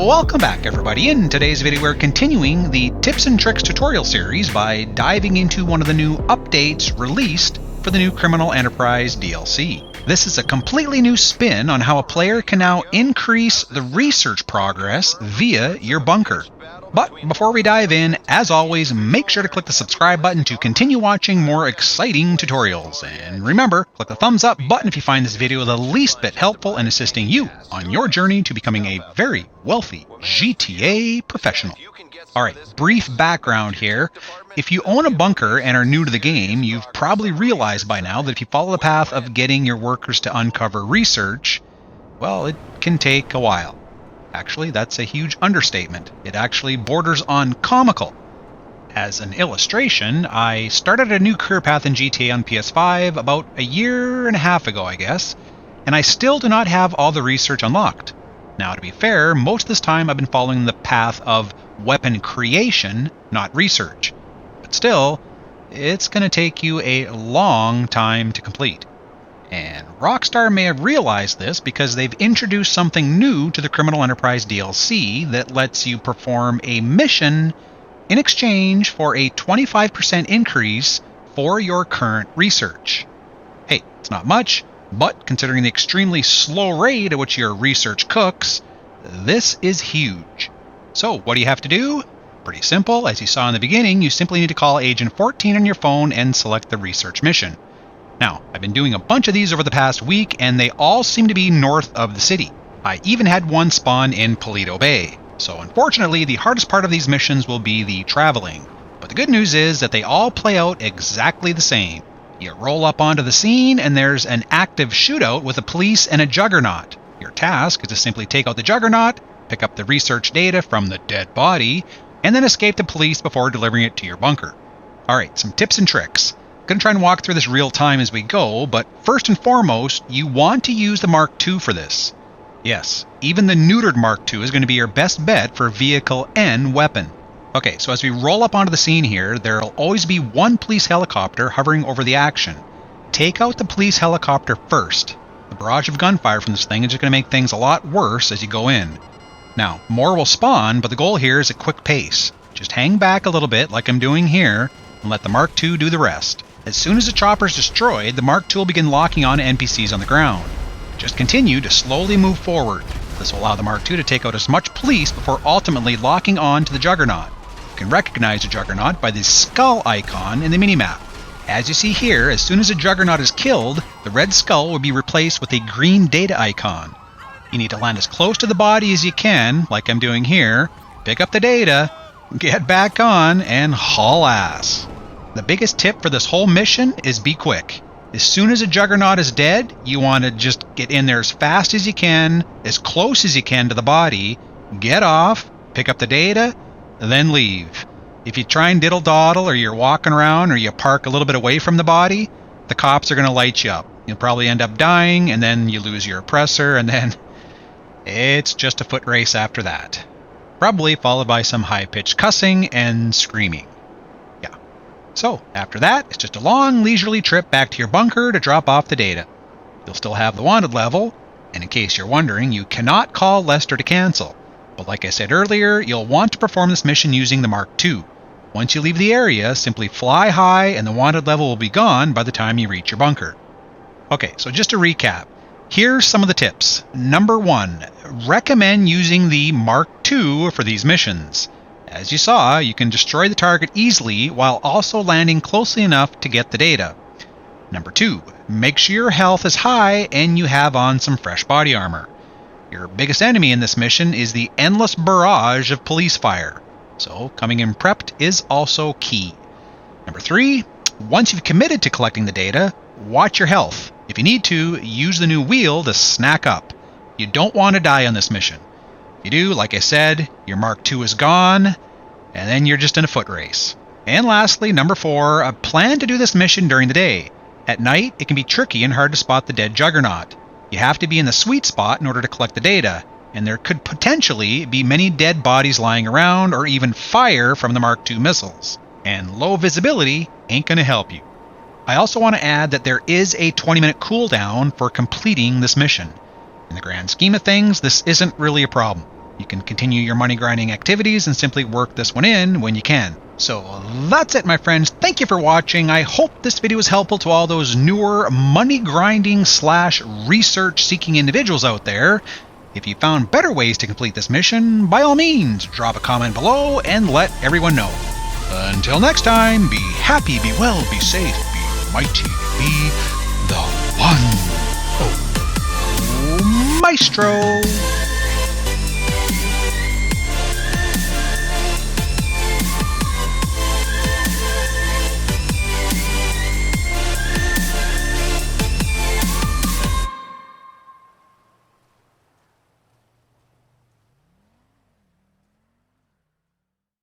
Welcome back, everybody. In today's video, we're continuing the tips and tricks tutorial series by diving into one of the new updates released for the new Criminal Enterprise DLC. This is a completely new spin on how a player can now increase the research progress via your bunker. But before we dive in, as always, make sure to click the subscribe button to continue watching more exciting tutorials. And remember, click the thumbs up button if you find this video the least bit helpful in assisting you on your journey to becoming a very wealthy GTA professional. Alright, brief background here. If you own a bunker and are new to the game, you've probably realized by now that if you follow the path of getting your workers to uncover research, well, it can take a while. Actually, that's a huge understatement. It actually borders on comical. As an illustration, I started a new career path in GTA on PS5 about a year and a half ago, I guess, and I still do not have all the research unlocked. Now, to be fair, most of this time I've been following the path of weapon creation, not research. But still, it's going to take you a long time to complete. And Rockstar may have realized this because they've introduced something new to the Criminal Enterprise DLC that lets you perform a mission in exchange for a 25% increase for your current research. Hey, it's not much, but considering the extremely slow rate at which your research cooks, this is huge. So what do you have to do? Pretty simple. As you saw in the beginning, you simply need to call Agent 14 on your phone and select the research mission. Now, I've been doing a bunch of these over the past week, and they all seem to be north of the city. I even had one spawn in Paleto Bay. So unfortunately, the hardest part of these missions will be the traveling. But the good news is that they all play out exactly the same. You roll up onto the scene, and there's an active shootout with the police and a juggernaut. Your task is to simply take out the juggernaut, pick up the research data from the dead body, and then escape the police before delivering it to your bunker. Alright, some tips and tricks. I'm going to try and walk through this real time as we go, but first and foremost, you want to use the Mark II for this. Yes, even the neutered Mark II is going to be your best bet for Vehicle N weapon. Okay, so as we roll up onto the scene here, there'll always be one police helicopter hovering over the action. Take out the police helicopter first. The barrage of gunfire from this thing is just going to make things a lot worse as you go in. Now, more will spawn, but the goal here is a quick pace. Just hang back a little bit like I'm doing here, and let the Mark II do the rest. As soon as the chopper is destroyed, the Mark II will begin locking on NPCs on the ground. Just continue to slowly move forward. This will allow the Mark II to take out as much police before ultimately locking on to the Juggernaut. You can recognize the Juggernaut by the skull icon in the minimap. As you see here, as soon as a Juggernaut is killed, the red skull will be replaced with a green data icon. You need to land as close to the body as you can, like I'm doing here, pick up the data, get back on, and haul ass. The biggest tip for this whole mission is be quick. As soon as a Juggernaut is dead, you want to just get in there as fast as you can, as close as you can to the body, get off, pick up the data, then leave. If you try and diddle-daddle, or you're walking around, or you park a little bit away from the body, the cops are going to light you up. You'll probably end up dying, and then you lose your oppressor, and then it's just a foot race after that. Probably followed by some high-pitched cussing and screaming. So, after that, it's just a long, leisurely trip back to your bunker to drop off the data. You'll still have the wanted level, and in case you're wondering, you cannot call Lester to cancel. But like I said earlier, you'll want to perform this mission using the Mark II. Once you leave the area, simply fly high and the wanted level will be gone by the time you reach your bunker. Okay, so just to recap, here's some of the tips. Number 1, recommend using the Mark II for these missions. As you saw, you can destroy the target easily while also landing closely enough to get the data. Number 2, make sure your health is high and you have on some fresh body armor. Your biggest enemy in this mission is the endless barrage of police fire, so coming in prepped is also key. Number 3, once you've committed to collecting the data, watch your health. If you need to, use the new wheel to snack up. You don't want to die on this mission. If you do, like I said, your Mark II is gone, and then you're just in a foot race. And lastly, number 4, plan to do this mission during the day. At night, it can be tricky and hard to spot the dead Juggernaut. You have to be in the sweet spot in order to collect the data, and there could potentially be many dead bodies lying around or even fire from the Mark II missiles. And low visibility ain't going to help you. I also want to add that there is a 20-minute cooldown for completing this mission. In the grand scheme of things, this isn't really a problem. You can continue your money grinding activities and simply work this one in when you can. So that's it, my friends. Thank you for watching. I hope this video was helpful to all those newer money grinding / research seeking individuals out there. If you found better ways to complete this mission, by all means, drop a comment below and let everyone know. Until next time, be happy, be well, be safe, be mighty, be the one. Oh, Maestro!